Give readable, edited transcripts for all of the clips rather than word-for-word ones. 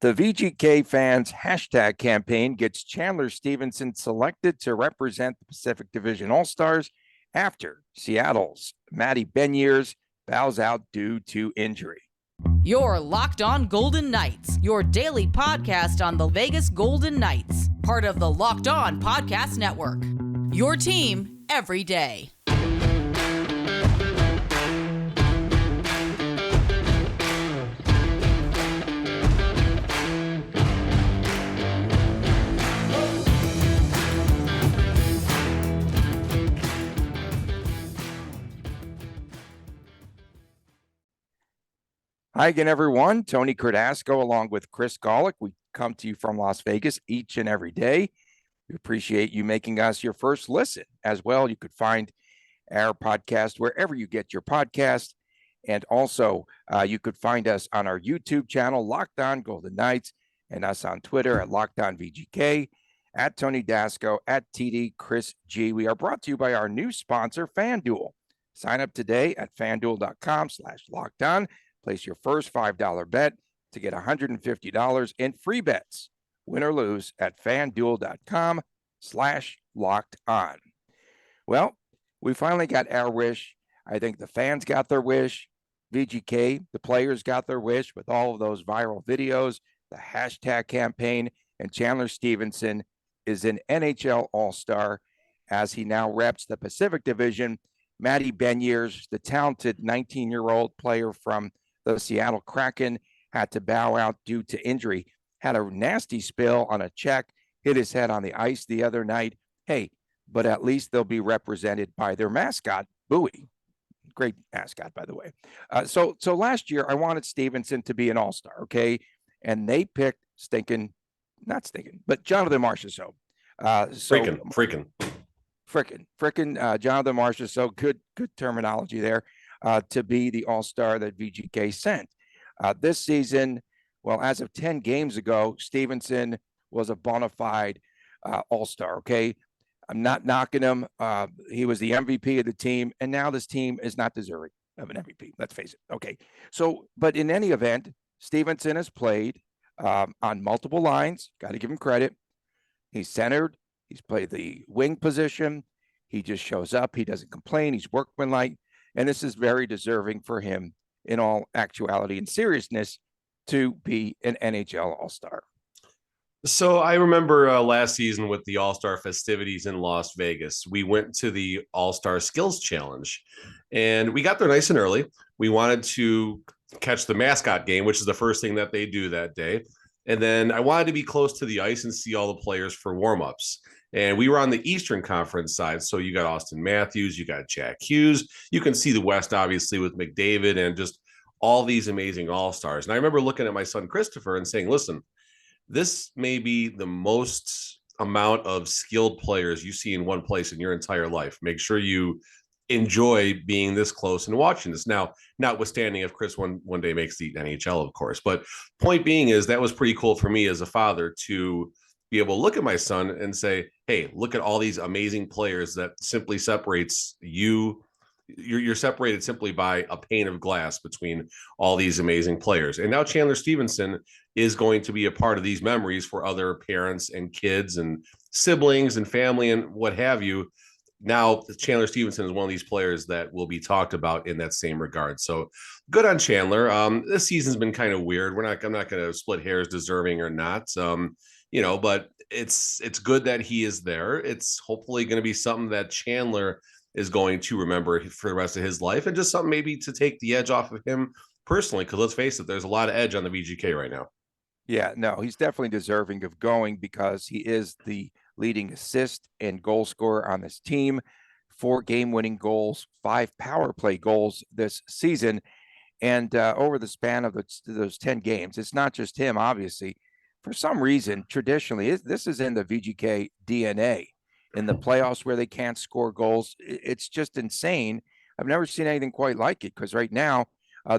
The VGK fans hashtag campaign gets Chandler Stephenson selected to represent the Pacific Division All-Stars after Seattle's Matty Beniers bows out due to injury. You're Locked On Golden Knights, your daily podcast on the Vegas Golden Knights, part of the Locked On Podcast Network. Your team every day. Hi again, everyone. Tony Cardasco along with Chris Golick. We come to you from Las Vegas each and every day. We appreciate you making us your first listen as well. You could find our podcast wherever you get your podcast. And also, you could find us on our YouTube channel, Locked On Golden Knights, and us on Twitter at Locked On VGK, at Tony Dasco, at TD Chris G. We are brought to you by our new sponsor, FanDuel. Sign up today at FanDuel.com/LockedOn. Place your first $5 bet to get $150 in free bets, win or lose, at FanDuel.com/LockedOn. Well, we finally got our wish. I think the fans got their wish. VGK, the players got their wish with all of those viral videos, the hashtag campaign, and Chandler Stephenson is an NHL All-Star as he now reps the Pacific Division. Matty Beniers, the talented 19-year-old player from the Seattle Kraken, had to bow out due to injury, had a nasty spill on a check, hit his head on the ice the other night. Hey, but at least they'll be represented by their mascot, Bowie. Great mascot, by the way. So last year, I wanted Stephenson to be an all-star, okay? And they picked Jonathan Marchessault. Frickin' Jonathan Marchessault, good terminology there, to be the all-star that VGK sent. This season, well, as of 10 games ago, Stephenson was a bona fide all-star, okay? I'm not knocking him. He was the MVP of the team, and now this team is not deserving of an MVP. Let's face it. Okay. So, but in any event, Stephenson has played on multiple lines. Got to give him credit. He's centered. He's played the wing position. He just shows up. He doesn't complain. He's workmanlike. And this is very deserving for him in all actuality and seriousness to be an NHL All-Star. So I remember last season with the All-Star festivities in Las Vegas, we went to the All-Star Skills Challenge, and we got there nice and early. We wanted to catch the mascot game, which is the first thing that they do that day. And then I wanted to be close to the ice and see all the players for warm-ups. And we were on the Eastern Conference side. So you got Austin Matthews, you got Jack Hughes. You can see the West, obviously, with McDavid and just all these amazing all-stars. And I remember looking at my son, Christopher, and saying, listen, this may be the most amount of skilled players you see in one place in your entire life. Make sure you enjoy being this close and watching this. Now, notwithstanding if Chris one day makes the NHL, of course. But point being is that was pretty cool for me as a father to be able to look at my son and say, hey, look at all these amazing players that simply separates you. You're separated simply by a pane of glass between all these amazing players. And now Chandler Stephenson is going to be a part of these memories for other parents and kids and siblings and family and what have you. Now Chandler Stephenson is one of these players that will be talked about in that same regard. So good on Chandler. This season's been kind of weird. I'm not going to split hairs, deserving or not. But it's good that he is there. It's hopefully going to be something that Chandler is going to remember for the rest of his life, and just something maybe to take the edge off of him personally, because let's face it, there's a lot of edge on the VGK right now. Yeah, no, he's definitely deserving of going because he is the leading assist and goal scorer on this team. 4 game-winning goals, 5 power play goals this season. And over the span of those 10 games, it's not just him, obviously. For some reason, traditionally, this is in the VGK DNA. In the playoffs where they can't score goals, it's just insane. I've never seen anything quite like it because right now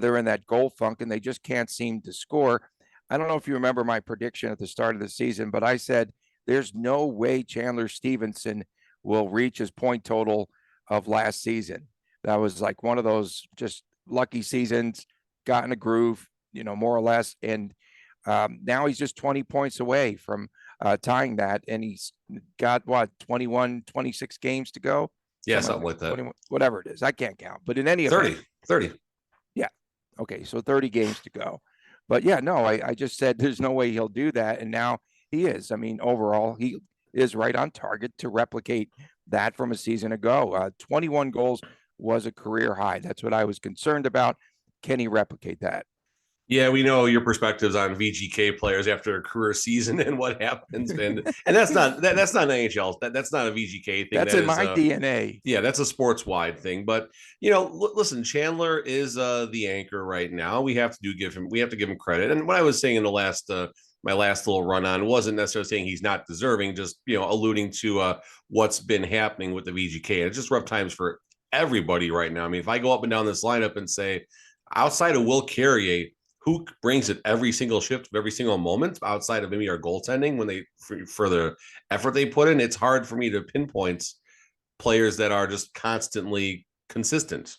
they're in that goal funk and they just can't seem to score. I don't know if you remember my prediction at the start of the season, but I said there's no way Chandler Stephenson will reach his point total of last season. That was like one of those just lucky seasons, got in a groove, more or less. And Now he's just 20 points away from tying that, and he's got 26 games to go. Yeah, something like that. 21, whatever it is. I can't count. But in any 30, event, 30. Yeah. Okay. So 30 games to go. But yeah, no, I just said there's no way he'll do that. And now he is. I mean, overall, he is right on target to replicate that from a season ago. 21 goals was a career high. That's what I was concerned about. Can he replicate that? Yeah, we know your perspectives on VGK players after a career season and what happens, and that's not that's not an NHL. That's not a VGK thing. That's in my DNA. Yeah, that's a sports wide thing. But listen, Chandler is the anchor right now. We have to give him credit. And what I was saying in the last my last little run on wasn't necessarily saying he's not deserving, just alluding to what's been happening with the VGK. And it's just rough times for everybody right now. I mean, if I go up and down this lineup and say, outside of Will Carrier, who brings it every single shift of every single moment outside of maybe our goaltending when they for the effort they put in, it's hard for me to pinpoint players that are just constantly consistent.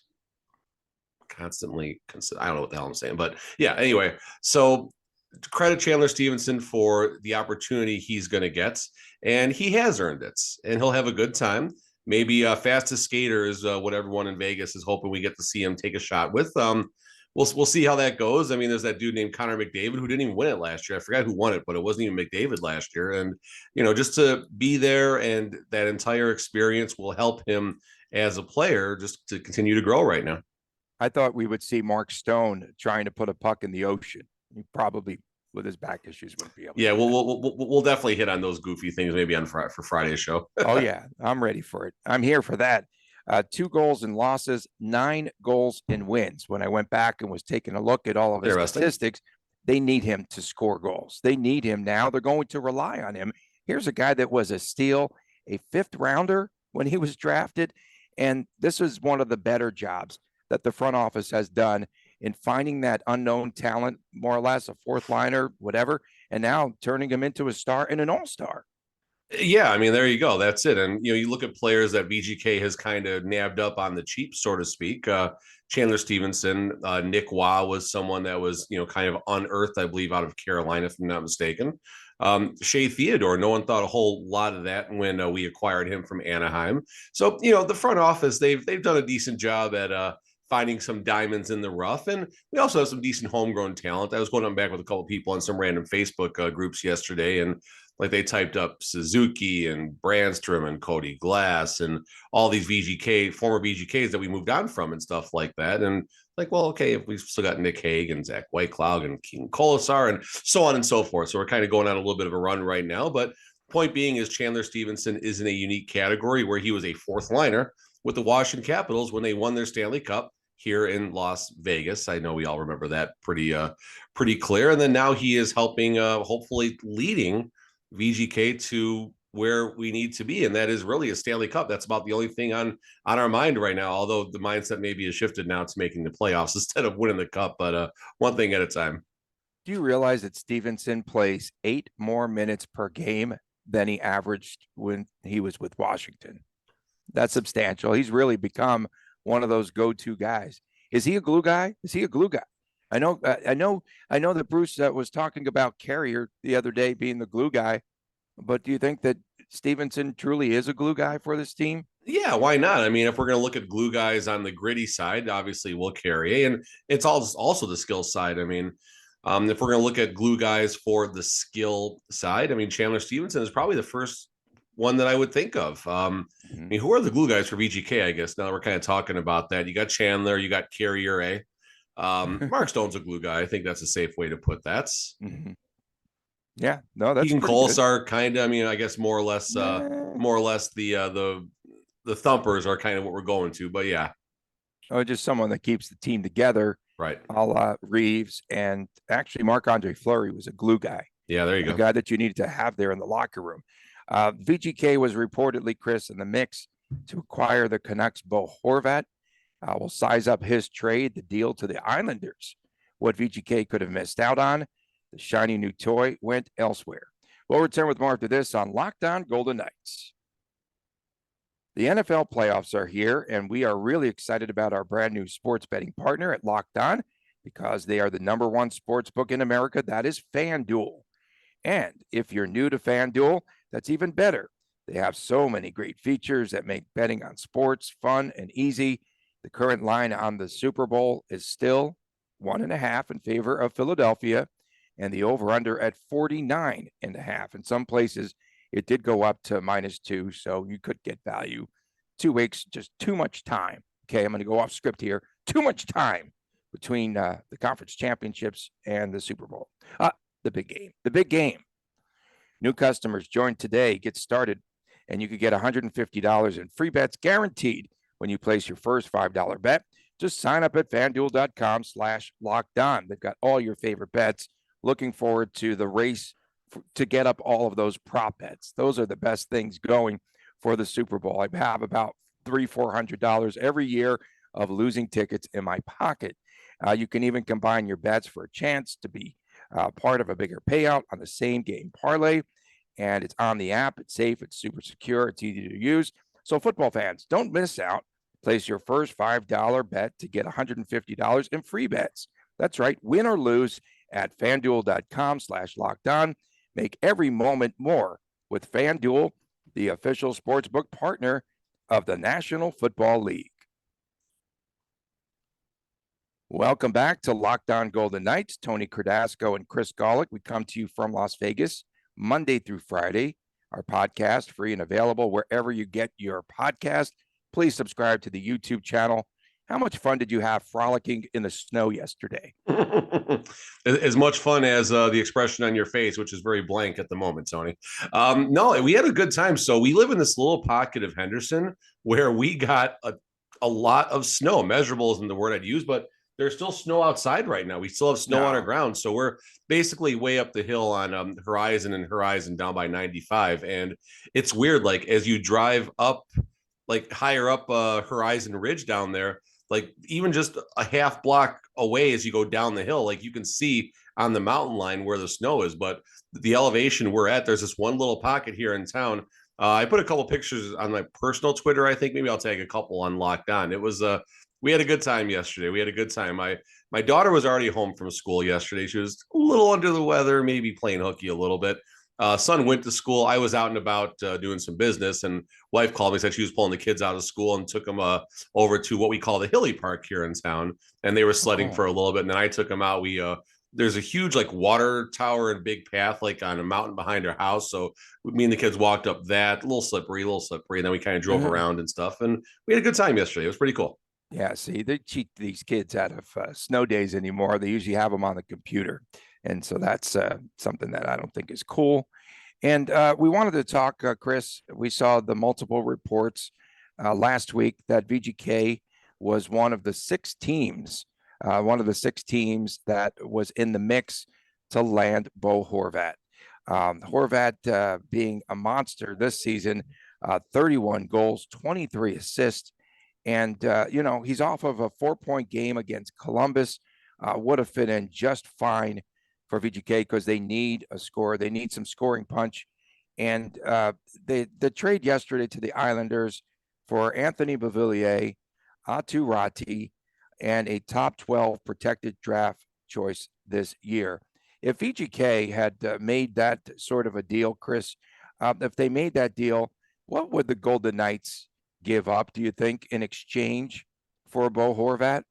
I don't know what the hell I'm saying, but yeah, anyway, so credit Chandler Stephenson for the opportunity he's going to get, and he has earned it, and he'll have a good time. Maybe fastest skater is what everyone in Vegas is hoping we get to see him take a shot with. We'll see how that goes. I mean, there's that dude named Connor McDavid who didn't even win it last year. I forgot who won it, but it wasn't even McDavid last year. And, just to be there and that entire experience will help him as a player just to continue to grow right now. I thought we would see Mark Stone trying to put a puck in the ocean. He probably, with his back issues, wouldn't be able to. Yeah, we'll definitely hit on those goofy things maybe for Friday's show. Oh, yeah. I'm ready for it. I'm here for that. 2 goals in losses, 9 goals in wins. When I went back and was taking a look at all of his statistics, they need him to score goals. They need him now. They're going to rely on him. Here's a guy that was a steal, a 5th rounder when he was drafted. And this is one of the better jobs that the front office has done in finding that unknown talent, more or less a 4th liner, whatever, and now turning him into a star and an all-star. Yeah, I mean, there you go. That's it. And, you look at players that VGK has kind of nabbed up on the cheap, so to speak. Chandler Stephenson, Nick Waugh was someone that was, kind of unearthed, I believe, out of Carolina, if I'm not mistaken. Shea Theodore, no one thought a whole lot of that when we acquired him from Anaheim. So, the front office, they've done a decent job at finding some diamonds in the rough. And we also have some decent homegrown talent. I was going on back with a couple of people on some random Facebook groups yesterday, and like they typed up Suzuki and Brandstrom and Cody Glass and all these former VGKs that we moved on from and stuff like that. And like, well, okay, if we've still got Nick Hague and Zach Whitecloud and King Colasar and so on and so forth. So we're kind of going on a little bit of a run right now. But point being is Chandler Stephenson is in a unique category where he was a 4th liner with the Washington Capitals when they won their Stanley Cup here in Las Vegas. I know we all remember that pretty clear. And then now he is helping, hopefully leading VGK to where we need to be, and that is really a Stanley Cup. That's about the only thing on our mind right now, although the mindset maybe has shifted now to making the playoffs instead of winning the cup, but one thing at a time. Do you realize that Stephenson plays 8 more minutes per game than he averaged when he was with Washington? That's substantial. He's really become one of those go-to guys. Is he a glue guy? I know that Bruce was talking about Carrier the other day being the glue guy, but do you think that Stephenson truly is a glue guy for this team? Yeah, why not? I mean, if we're going to look at glue guys on the gritty side, obviously Will Carrier, and it's also the skill side. I mean, if we're going to look at glue guys for the skill side, I mean, Chandler Stephenson is probably the first one that I would think of. I mean, who are the glue guys for VGK, I guess, now that we're kind of talking about that? You got Chandler, you got Carrier, Mark Stone's a glue guy. I think that's a safe way to put that. Mm-hmm. Yeah, no, that's Keegan Colasar kind of. I mean, I guess more or less the thumpers are kind of what we're going to. But yeah, just someone that keeps the team together, right? A la Reeves, and actually Marc-Andre Fleury was a glue guy. Yeah, there you go. A guy that you needed to have there in the locker room. VGK was reportedly, Chris, in the mix to acquire the Canucks' Bo Horvat. Will size up his trade, the deal to the Islanders. What VGK could have missed out on, the shiny new toy went elsewhere. We'll return with more after this on Locked On Golden Knights. The NFL playoffs are here, and we are really excited about our brand new sports betting partner at Locked On. because they are the number one sports book in America. That is FanDuel. And if you're new to FanDuel, that's even better. They have so many great features that make betting on sports fun and easy. The current line on the Super Bowl is still 1.5 in favor of Philadelphia, and the over-under at 49.5. In some places, it did go up to -2, so you could get value. 2 weeks, just too much time. Okay, I'm going to go off script here. Too much time between the conference championships and the Super Bowl. The big game. The big game. New customers join today. Get started, and you could get $150 in free bets guaranteed when you place your first $5 bet. Just sign up at FanDuel.com/lockedon. They've got all your favorite bets. Looking forward to the race to get up all of those prop bets. Those are the best things going for the Super Bowl. I have about $300-400 every year of losing tickets in my pocket. You can even combine your bets for a chance to be part of a bigger payout on the same game parlay. And it's on the app. It's safe. It's super secure. It's easy to use. So football fans, don't miss out. Place your first $5 bet to get $150 in free bets. That's right. Win or lose at FanDuel.com/lockedon. Make every moment more with FanDuel, the official sportsbook partner of the National Football League. Welcome back to Locked On Golden Knights. Tony Cardasco and Chris Golick. We come to you from Las Vegas Monday through Friday. Our podcast free and available wherever you get your podcast. Please subscribe to the YouTube channel. How much fun did you have frolicking in the snow yesterday? As much fun as the expression on your face, which is very blank at the moment, Tony. No, we had a good time. So we live in this little pocket of Henderson where we got a lot of snow. Measurable isn't the word I'd use, but there's still snow outside right now. We still have snow on our ground. So we're basically way up the hill on Horizon and Horizon down by 95. And it's weird, like as you drive up, like higher up Horizon Ridge down there, like even just a half block away as you go down the hill, like you can see on the mountain line where the snow is. But the elevation we're at, there's this one little pocket here in town. I put a couple pictures on my personal Twitter. I think maybe I'll tag a couple on Locked On. It was we had a good time yesterday. We had a good time. My daughter was already home from school yesterday. She was a little under the weather, maybe playing hooky a little bit. Son went to school. I was out and about doing some business, and wife called me, said she was pulling the kids out of school and took them over to what we call the Hilly Park here in town. And they were sledding for a little bit. And then I took them out. There's a huge like water tower and big path like on a mountain behind our house. So me and the kids walked up that, a little slippery. And then we kind of drove around and stuff. And we had a good time yesterday. It was pretty cool. Yeah, see, they cheat these kids out of snow days anymore. They usually have them on the computer. And so that's something that I don't think is cool. And we wanted to talk, Chris, we saw the multiple reports last week that VGK was one of the 6 teams that was in the mix to land Bo Horvat. Horvat being a monster this season, 31 goals, 23 assists. And, he's off of a 4-point game against Columbus, would have fit in just fine for VGK because they need a score. They need some scoring punch. And the trade yesterday to the Islanders for Anthony Beauvillier, Atu Ratti, and a top 12 protected draft choice this year. If VGK had made that sort of a deal, Chris, if they made that deal, what would the Golden Knights give up, do you think, in exchange for Bo Horvat?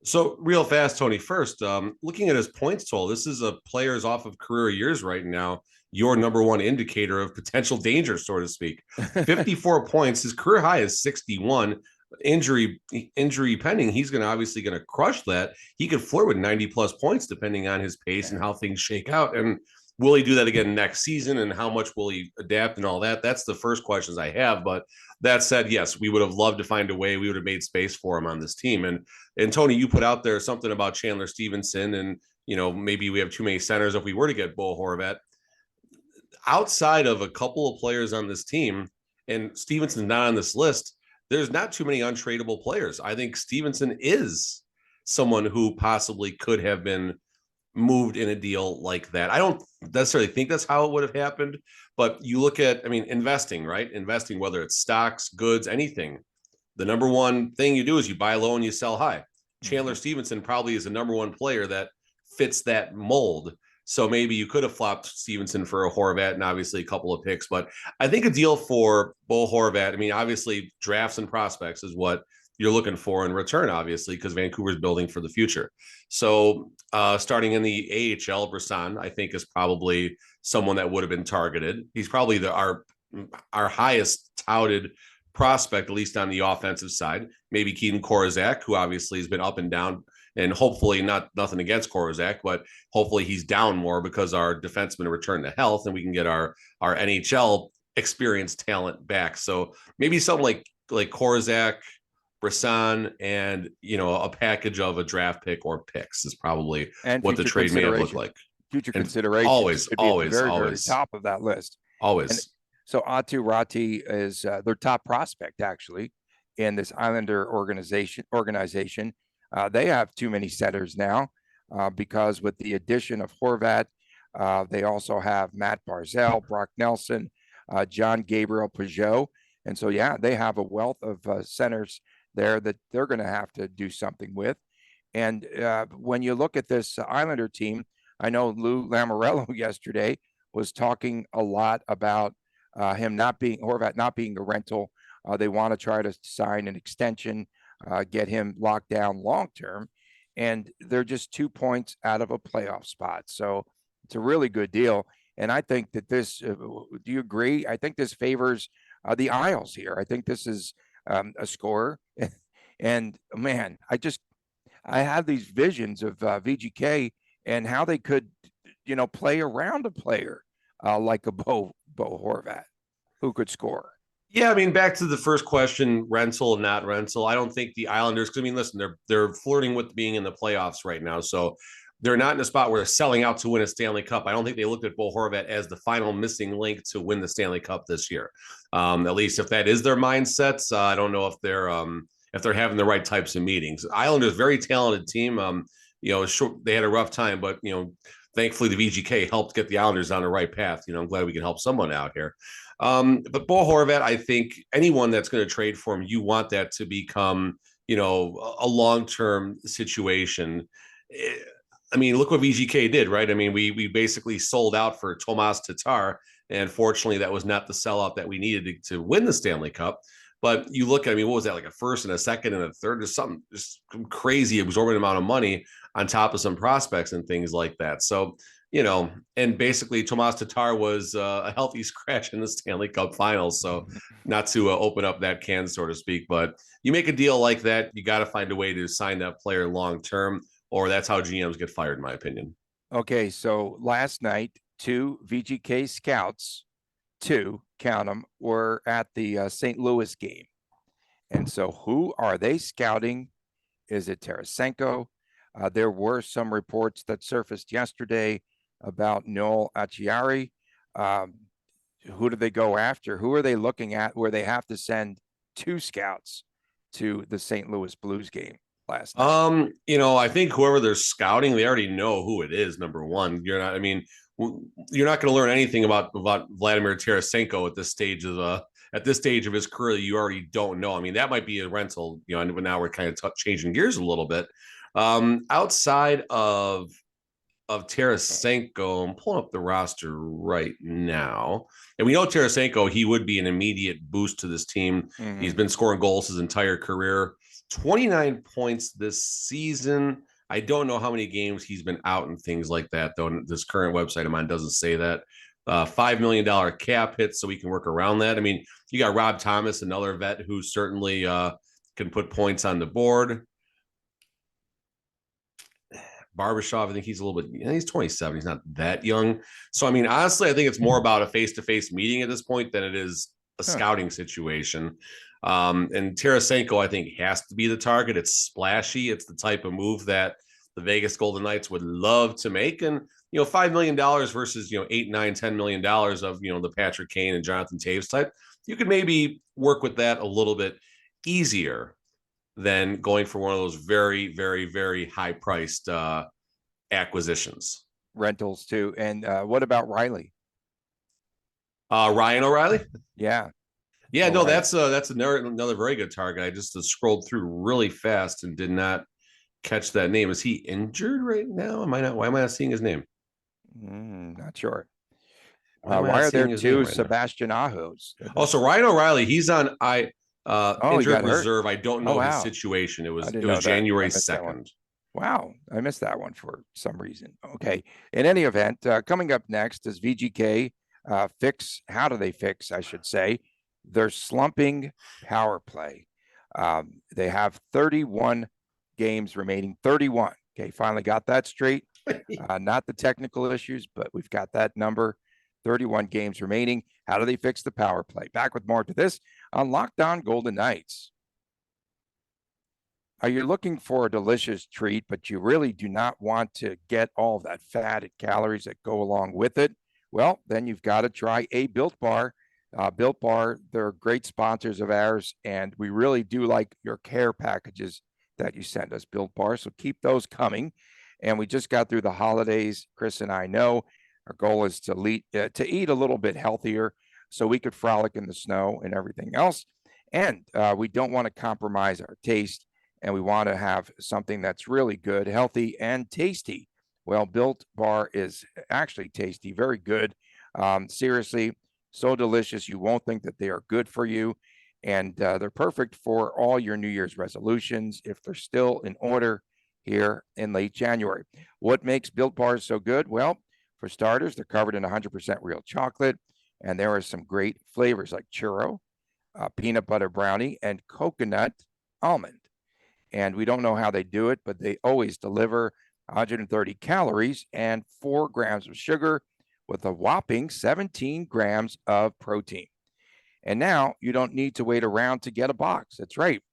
So real fast, Tony, first, looking at his points total, this is a player's off of career years right now, your number one indicator of potential danger, so to speak. 54 points. His career high is 61. Injury pending. He's obviously going to crush that. He could flirt with 90 plus points depending on his pace and how things shake out. And will he do that again next season? And how much will he adapt and all that? That's the first questions I have. But that said, yes, we would have loved to find a way. We would have made space for him on this team. And Tony, you put out there something about Chandler Stephenson, and maybe we have too many centers if we were to get Bo Horvat. Outside of a couple of players on this team, and Stevenson's not on this list, there's not too many untradeable players. I think Stephenson is someone who possibly could have been moved in a deal like that. I don't necessarily think that's how it would have happened, but you look at, investing, right? Investing, whether it's stocks, goods, anything. The number one thing you do is you buy low and you sell high. Chandler Stephenson probably is the number one player that fits that mold. So maybe you could have flopped Stephenson for a Horvat and obviously a couple of picks. But I think a deal for Bo Horvat, I mean, obviously drafts and prospects is what you're looking for in return, obviously, because Vancouver's building for the future. So starting in the AHL, Brisson, I think, is probably someone that would have been targeted. He's probably our highest touted prospect, at least on the offensive side. Maybe Keaton Korczak, who obviously has been up and down, and hopefully nothing against Korczak, but hopefully he's down more because our defensemen return to health and we can get our NHL experienced talent back. So maybe something like Korczak, Brisson, and a package of a draft pick or picks is probably what the trade may have looked like. Future consideration. Always very top of that list. Always. And so Atu Ratti is their top prospect, actually, in this Islander organization. They have too many setters now because with the addition of Horvat, they also have Matt Barzal, Brock Nelson, John Gabriel Peugeot. And so, they have a wealth of centers there that they're going to have to do something with. And when you look at this Islander team, I know Lou Lamoriello yesterday was talking a lot about Horvat not being a rental. They want to try to sign an extension, get him locked down long-term, and they're just 2 points out of a playoff spot. So it's a really good deal. And I think that this, do you agree? I think this favors the Isles here. I think this is a scorer. And man, I have these visions of VGK and how they could, play around a player like a Bo Horvat who could score. Yeah, I mean, back to the first question, rental, not rental. I don't think the Islanders, because I mean, listen, they're flirting with being in the playoffs right now. So they're not in a spot where they're selling out to win a Stanley Cup. I don't think they looked at Bo Horvat as the final missing link to win the Stanley Cup this year. At least if that is their mindset, I don't know if they're having the right types of meetings. Islanders, very talented team. They had a rough time, but thankfully the VGK helped get the Islanders on the right path. I'm glad we can help someone out here. But Bo Horvat, I think anyone that's going to trade for him, you want that to become, a long-term situation. I mean, look what VGK did, right? I mean, we basically sold out for Tomas Tatar, and fortunately that was not the sellout that we needed to win the Stanley Cup. But you look at, what was that, like a first and a second and a third? There's something just crazy, exorbitant amount of money on top of some prospects and things like that. So, and basically Tomas Tatar was a healthy scratch in the Stanley Cup Finals. So not to open up that can, so to speak, but you make a deal like that, you got to find a way to sign that player long-term, or that's how GMs get fired, in my opinion. Okay, so last night, 2 VGK scouts, 2, count them, were at the St. Louis game. And so who are they scouting? Is it Tarasenko? There were some reports that surfaced yesterday about Noel Acciari. Who do they go after? Who are they looking at where they have to send 2 scouts to the St. Louis Blues game last night? I think whoever they're scouting, they already know who it is, number one. You're not going to learn anything about Vladimir Tarasenko at this stage of his career that you already don't know. I mean, that might be a rental, and now we're kind of changing gears a little bit. Outside of Tarasenko, I'm pulling up the roster right now, and we know Tarasenko, he would be an immediate boost to this team. Mm-hmm. He's been scoring goals his entire career, 29 points this season. I don't know how many games he's been out and things like that, though. This current website of mine doesn't say that. $5 million cap hit, so we can work around that. I mean, you got Rob Thomas, another vet who certainly can put points on the board. Barbashev, I think he's a little bit, he's 27. He's not that young. So, I mean, honestly, I think it's more about a face-to-face meeting at this point than it is a scouting situation. And Tarasenko, I think, has to be the target. It's splashy. It's the type of move that the Vegas Golden Knights would love to make. And, $5 million versus, $8, $9, $10 million of, the Patrick Kane and Jonathan Taves type, you could maybe work with that a little bit easier than going for one of those very, very, very high priced acquisitions. Rentals too. And what about Riley? Ryan O'Reilly? Yeah. Yeah, no, that's another very good target. I just scrolled through really fast and did not catch that name. Is he injured right now? Am I not? Why am I not seeing his name? Not sure. Why am I Why not are there seeing his name two right now? Sebastian Ahos? Oh, so Ryan O'Reilly, he's on He injured got hurt. reserve. I don't Oh, know his wow. situation. I didn't It know was that. I January missed that one. 2nd. Wow, I missed that one for some reason. Okay. In any event, coming up next is VGK fix. How do they fix, I should say, their slumping power play? They have 31 games remaining. 31. Okay, finally got that straight. Not the technical issues, but we've got that number. 31 games remaining. How do they fix the power play? Back with more to this on Locked On Golden Knights. Are you looking for a delicious treat, but you really do not want to get all of that fat and calories that go along with it? Well, then you've got to try a Built Bar. Built Bar, they're great sponsors of ours, and we really do like your care packages that you send us, Built Bar. So keep those coming. And we just got through the holidays. Chris and I know our goal is to eat a little bit healthier so we could frolic in the snow and everything else. And we don't want to compromise our taste, and we want to have something that's really good, healthy, and tasty. Well, Built Bar is actually tasty, very good. Seriously, so delicious. You won't think that they are good for you. And they're perfect for all your New Year's resolutions if they're still in order here in late January. What makes Built Bars so good? Well, for starters, they're covered in 100% real chocolate, and there are some great flavors like churro, peanut butter brownie, and coconut almond. And we don't know how they do it, but they always deliver 130 calories and 4 grams of sugar with a whopping 17 grams of protein. And now you don't need to wait around to get a box. That's right.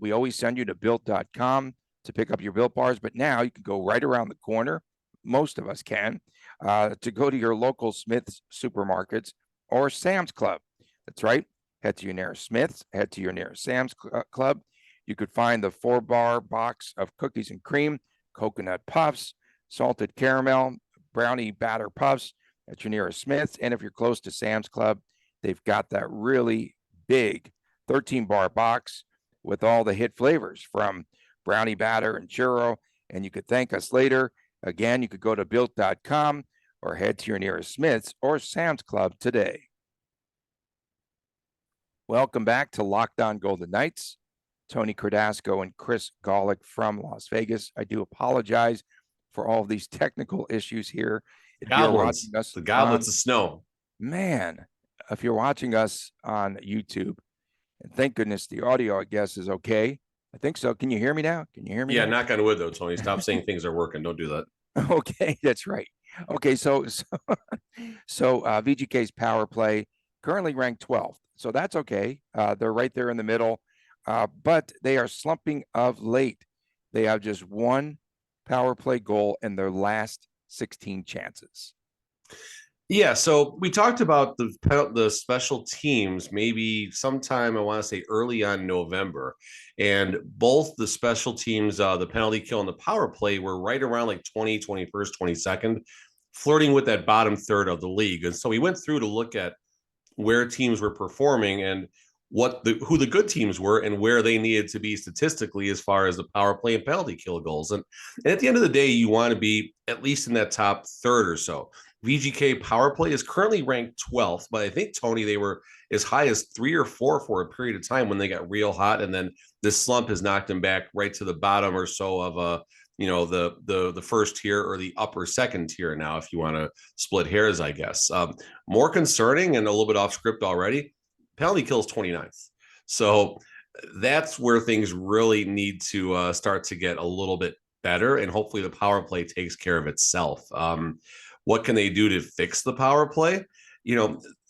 We always send you to built.com to pick up your Built Bars, but now you can go right around the corner. Most of us can, to go to your local Smith's supermarkets or Sam's Club. That's right. Head to your nearest Smith's, head to your nearest Sam's Club. You could find the 4-bar box of cookies and cream, coconut puffs, salted caramel, brownie batter puffs at your nearest Smith's. And if you're close to Sam's Club, they've got that really big 13-bar box with all the hit flavors from brownie batter and churro. And you could thank us later. Again, you could go to built.com or head to your nearest Smith's or Sam's Club today. Welcome back to Locked On Golden Knights. Tony Cardasco and Chris Golick from Las Vegas. I do apologize for all of these technical issues here. The goblets of snow. Man, if you're watching us on YouTube, and thank goodness the audio, I guess, is okay. I think so. Can you hear me now? Can you hear me? Yeah, now? knock on wood, though, Tony. Stop saying things are working. Don't do that. Okay, that's right. Okay, so VGK's power play currently ranked 12th. So that's okay. They're right there in the middle. But they are slumping of late. They have just one power play goal in their last 16 chances. Yeah, so we talked about the special teams maybe sometime, I want to say early on November, and both the special teams, the penalty kill and the power play were right around like 21st, 22nd, flirting with that bottom third of the league. And so we went through to look at where teams were performing and who the good teams were and where they needed to be statistically as far as the power play and penalty kill goals. And at the end of the day, you want to be at least in that top third or so. VGK power play is currently ranked 12th, but I think, Tony, they were as high as 3 or 4 for a period of time when they got real hot, and then this slump has knocked them back right to the bottom or so of the first tier or the upper second tier now, if you want to split hairs, I guess. More concerning and a little bit off script already, penalty kills 29th. So that's where things really need to start to get a little bit better, and hopefully the power play takes care of itself. What can they do to fix the power play?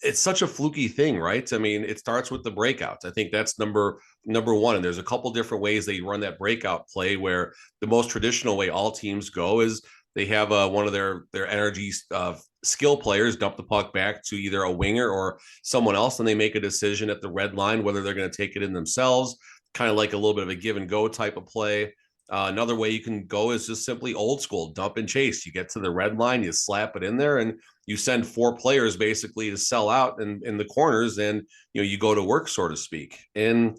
It's such a fluky thing, right? I mean, it starts with the breakouts. I think that's number one. And there's a couple different ways they run that breakout play, where the most traditional way all teams go is they have one of their energy skill players dump the puck back to either a winger or someone else, and they make a decision at the red line whether they're going to take it in themselves, kind of like a little bit of a give and go type of play. Another way you can go is just simply old school, dump and chase. You get to the red line, you slap it in there, and you send 4 players basically to sell out in the corners, and you go to work, so to speak. And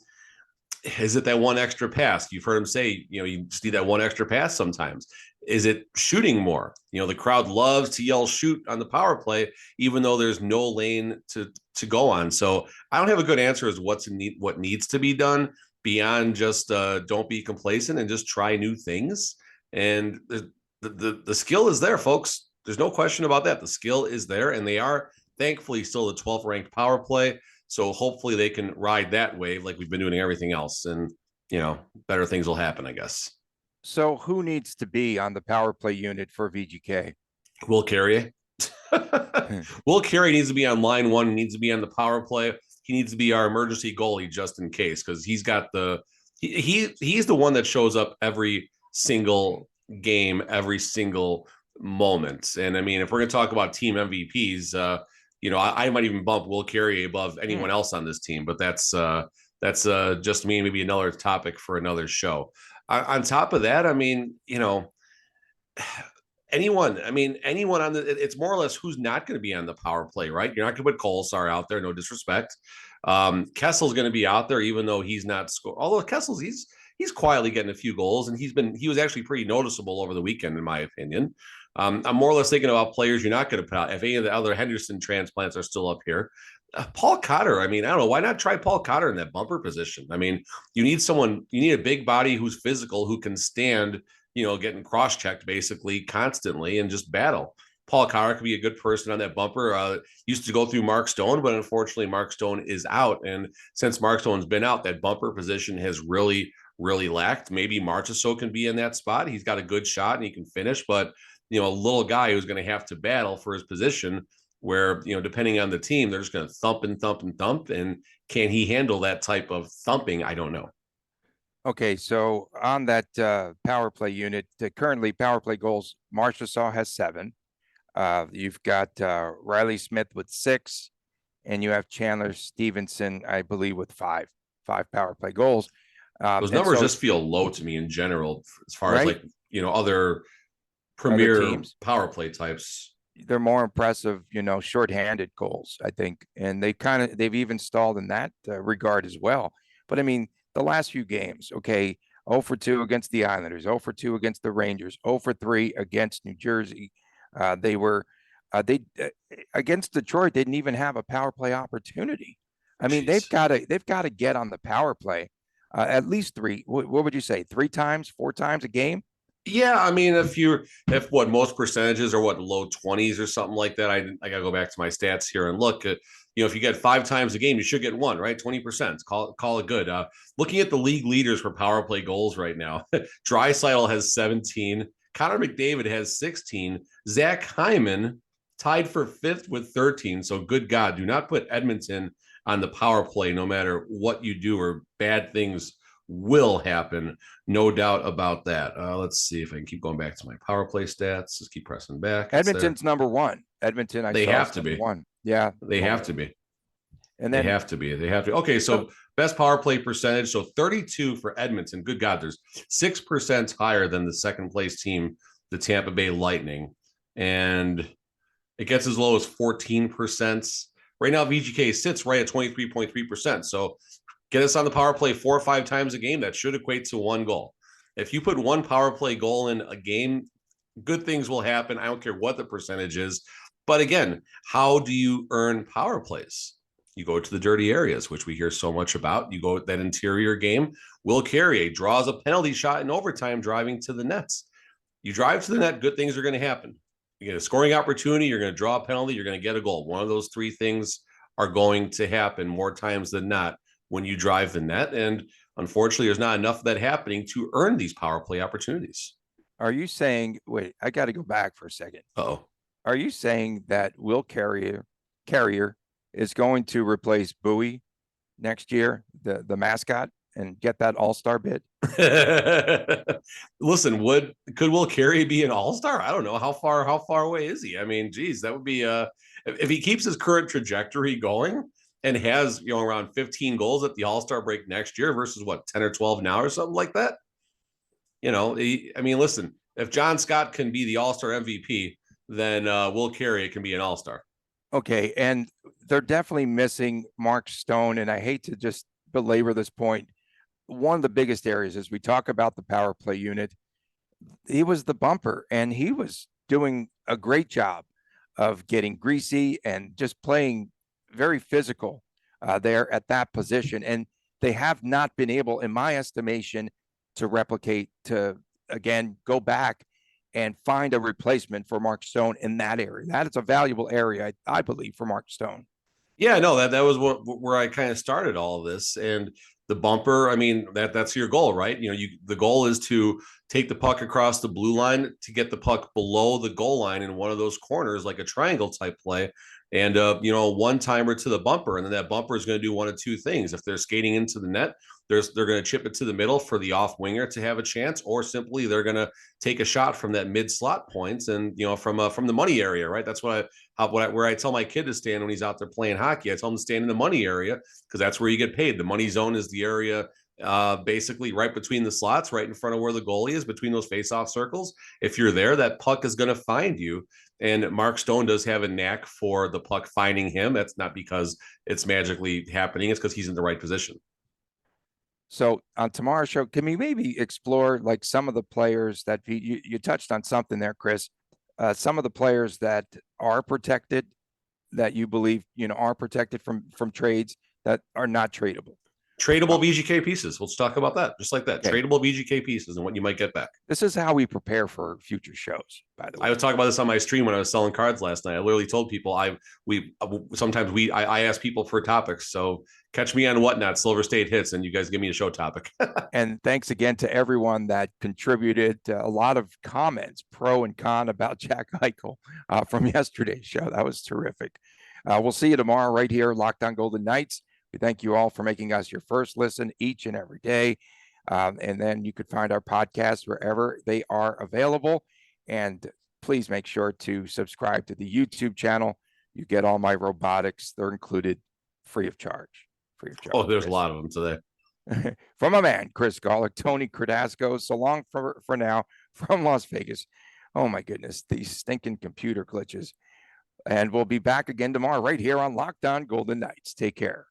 Is it that one extra pass? You've heard him say, you just need that one extra pass sometimes. Is it shooting more? The crowd loves to yell shoot on the power play, even though there's no lane to go on. So I don't have a good answer as what needs to be done beyond just don't be complacent and just try new things. And the skill is there, folks. There's no question about that. The skill is there, and they are thankfully still the 12th ranked power play. So hopefully they can ride that wave like we've been doing everything else, and better things will happen, I guess. So who needs to be on the power play unit for VGK? Will Carrier. Will Carrier needs to be on line one. He needs to be on the power play. He needs to be our emergency goalie just in case, because he's got he's the one that shows up every single game, every single moment. And I mean, if we're going to talk about team MVPs, I might even bump Will Carrier above anyone else on this team, but that's just me, maybe another topic for another show. On top of that, I mean, anyone on it's more or less who's not going to be on the power play, right? You're not going to put Kolesar out there, no disrespect. Kessel's going to be out there, even though he's not scored. Although Kessel's, he's quietly getting a few goals, and he was actually pretty noticeable over the weekend, in my opinion. I'm more or less thinking about players you're not going to put out. If any of the other Henderson transplants are still up here, Paul Cotter. I mean, I don't know. Why not try Paul Cotter in that bumper position? I mean, you need a big body who's physical, who can stand, getting cross-checked basically constantly and just battle. Paul Cotter could be a good person on that bumper. Used to go through Mark Stone, but unfortunately Mark Stone is out. And since Mark Stone's been out, that bumper position has really, really lacked. Maybe Marchessault can be in that spot. He's got a good shot and he can finish, but a little guy who's going to have to battle for his position where, depending on the team, they're just going to thump and thump and thump. And can he handle that type of thumping? I don't know. Okay, so on that power play unit, currently power play goals, Marchessault has 7. You've got Riley Smith with 6, and you have Chandler Stephenson, I believe, with 5 power play goals. Those numbers just feel low to me in general, as far as other premier teams, power play types. They're more impressive, shorthanded goals, I think. And they've even stalled in that regard as well. But I mean, the last few games, okay, 0 for 2 against the Islanders, 0 for 2 against the Rangers, 0 for 3 against New Jersey. They against Detroit, they didn't even have a power play opportunity. I mean, they've got to get on the power play at least 3. What would you say? 3 times, 4 times a game? Yeah, I mean, if most percentages are low 20s or something like that, I got to go back to my stats here and look at, if you get 5 times a game, you should get 1, right? 20%. Call it good. Looking at the league leaders for power play goals right now, Draisaitl has 17, Connor McDavid has 16, Zach Hyman tied for 5th with 13. So good God, do not put Edmonton on the power play, no matter what you do, or bad things will happen. No doubt about that. Let's see if I can keep going back to my power play stats. Just keep pressing back. Edmonton's number 1. Edmonton, they have to be 1. Yeah, they have to be. And then they have to be. Okay, so best power play percentage. So 32 for Edmonton. Good God, there's 6% higher than the second place team, the Tampa Bay Lightning, and it gets as low as 14%. Right now, VGK sits right at 23.3%. So get us on the power play 4 or 5 times a game. That should equate to 1 goal. If you put 1 power play goal in a game, good things will happen. I don't care what the percentage is. But again, how do you earn power plays? You go to the dirty areas, which we hear so much about. You go with that interior game. Will Carrier draws a penalty shot in overtime, driving to the nets. You drive to the net, good things are going to happen. You get a scoring opportunity, you're going to draw a penalty, you're going to get a goal. One of those 3 things are going to happen more times than not when you drive the net. And unfortunately, there's not enough of that happening to earn these power play opportunities. Are you saying, wait, I got to go back for a second. Uh-oh. Are you saying that Will Carrier is going to replace Bowie next year, the mascot, and get that all-star bid? Listen, could Will Carrier be an all-star? I don't know. How far away is he? I mean, geez, that would be if he keeps his current trajectory going and has, around 15 goals at the all-star break next year versus 10 or 12 now or something like that. Listen, if John Scott can be the all-star MVP, then Will Carrier can be an all-star. Okay, and they're definitely missing Mark Stone, and I hate to just belabor this point. one of the biggest areas as we talk about the power play unit, he was the bumper, and he was doing a great job of getting greasy and just playing very physical there at that position. And they have not been able, in my estimation, to replicate, to again go back and find a replacement for Mark Stone in that area. That is a valuable area, I believe, for Mark Stone. Yeah, no, that was where I kind of started all of this. And the bumper, I mean, that's your goal, right? The goal is to take the puck across the blue line to get the puck below the goal line in one of those corners, like a triangle type play. And one timer to the bumper, and then that bumper is going to do one of two things. If they're skating into the net, they're going to chip it to the middle for the off winger to have a chance, or simply they're going to take a shot from that mid slot points and from the money area, right? That's where I tell my kid to stand when he's out there playing hockey. I tell him to stand in the money area because that's where you get paid. The money zone is the area basically right between the slots, right in front of where the goalie is, between those face-off circles. If you're there, that puck is going to find you. And Mark Stone does have a knack for the puck finding him. That's not because it's magically happening. It's because he's in the right position. So on tomorrow's show, can we maybe explore like some of the players that you touched on something there, Chris, some of the players that are protected, that you believe, are protected from trades that are not tradable? Tradable VGK pieces. Let's talk about that. Just like that. Okay. Tradable VGK pieces and what you might get back. This is how we prepare for future shows, by the way. I was talking about this on my stream when I was selling cards last night. I literally told people I ask people for topics. So catch me on Whatnot, Silver State Hits, and you guys give me a show topic. And thanks again to everyone that contributed a lot of comments, pro and con, about Jack Eichel from yesterday's show. That was terrific. We'll see you tomorrow right here, Locked On Golden Knights. We thank you all for making us your first listen each and every day. And then you could find our podcast wherever they are available. And please make sure to subscribe to the YouTube channel. You get all my robotics. They're included free of charge. Oh, there's a lot of them today. From a man, Chris Gawlik, Tony Cardasco. So long for now from Las Vegas. Oh, my goodness. These stinking computer glitches. And we'll be back again tomorrow right here on Locked On Golden Knights. Take care.